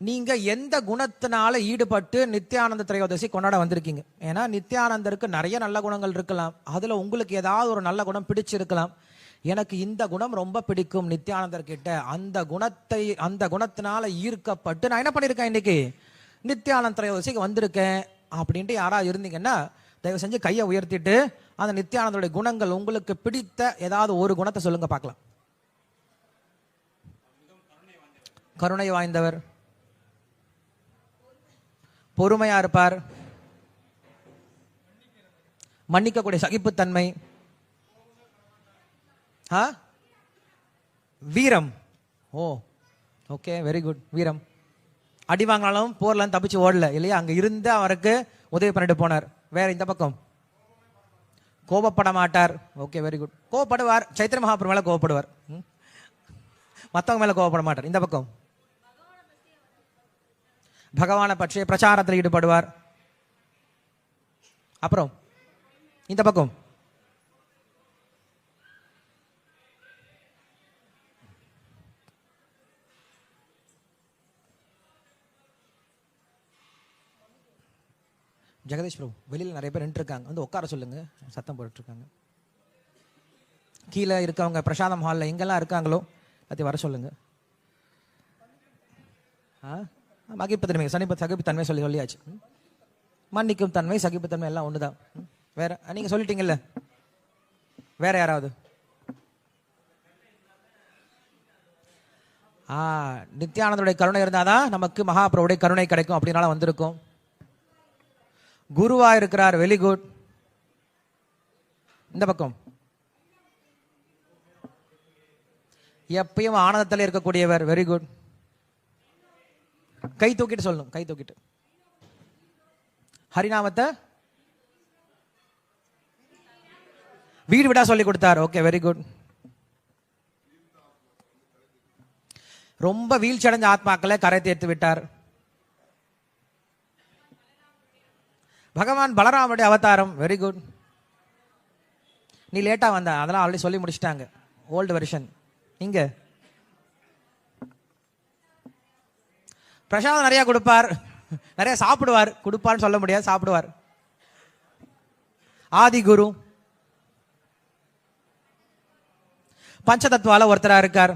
நீங்க எந்த குணத்தினால ஈடுபட்டு நித்யானந்த திரையோதசி கொண்டாட வந்திருக்கீங்க? ஏன்னா நித்யானந்தருக்கு நிறைய நல்ல குணங்கள் இருக்கலாம், அதுல உங்களுக்கு ஏதாவது ஒரு நல்ல குணம் பிடிச்சிருக்கலாம். எனக்கு இந்த குணம் ரொம்ப பிடிக்கும் நித்யானந்தர் கிட்ட, அந்த குணத்தினால ஈர்க்கப்பட்டு நான் என்ன பண்ணிருக்கேன், இன்னைக்கு நித்யானந்த திரையோதசிக்கு வந்திருக்கேன் அப்படின்ட்டு யாராவது இருந்தீங்கன்னா தயவு செஞ்சு கையை உயர்த்திட்டு அந்த நித்யானந்தருடைய குணங்கள் உங்களுக்கு பிடித்த ஏதாவது ஒரு குணத்தை சொல்லுங்க பார்க்கலாம். கருணை வாய்ந்தவர், பொறுமையா இருப்பார், மன்னிக்கக்கூடிய சகிப்புத்தன்மை, வீரம். ஓ ஓகே, வெரி குட். வீரம், அடி வாங்கினாலும் போர்ல தப்பிச்சு ஓடல இல்லையா, அங்க இருந்து அவருக்கு உதவி பண்ணிட்டு போனார். வேற இந்த பக்கம் கோபப்பட மாட்டார். Okay, very good. கோபப்படுவார், சைத்திர மகாபுரம் மேல கோபப்படுவார், மற்றவங்க மேல கோபப்பட மாட்டார். இந்த பக்கம் பகவானை பற்றிய பிரச்சாரத்தில் ஈடுபடுவார். அப்புறம் இந்த பக்கம் ஜெகதீஷ் பிரபு, வெளியில் நிறைய பேர் நின்று இருக்காங்க, வந்து உட்கார சொல்லுங்க, சத்தம் போட்டு இருக்காங்க. கீழே இருக்கவங்க பிரசாதம் ஹாலில் எங்கெல்லாம் இருக்காங்களோ அதை வர சொல்லுங்க. மகிப்புத்தன்மை, சகிப்புத்தன்மை சொல்லியாச்சு. மன்னிக்கும் தன்மை, சகிப்புத்தன்மை எல்லாம் ஒண்ணுதான். வேற நீங்க சொல்லிட்டீங்கல்ல, வேற யாராவது? நித்யானந்தருடைய கருணை இருந்தாதான் நமக்கு மகாபிரபுடைய கருணை கிடைக்கும் அப்படின்னால வந்திருக்கும். குருவா இருக்கிறார், வெரி குட். இந்த பக்கம் எப்பயும் ஆனந்தத்தில் இருக்கக்கூடியவர், வெரி குட். கை தூக்கிட்டு சொல்லணும், கை தூக்கிட்டு. ஹரிநாமத்தை வீடு விடா சொல்லி கொடுத்தார். Okay, very good. ரொம்ப வீழ்ச்சி அடைஞ்ச ஆத்மாக்களை கரை தேர்த்து விட்டார். பகவான் பலராமனுடைய அவதாரம், வெரி குட். நீ லேட்டா வந்த, அதெல்லாம் ஆல்ரெடி சொல்லி முடிச்சிட்டாங்க, ஓல்டு வெர்ஷன். நீங்க பிரசாதம் நிறைய கொடுப்பார், நிறைய சாப்பிடுவார். கொடுப்பார்னு சொல்ல முடியாது, சாப்பிடுவார். ஆதி குரு, பஞ்சதத்துவால ஒருத்தரா இருக்கார்.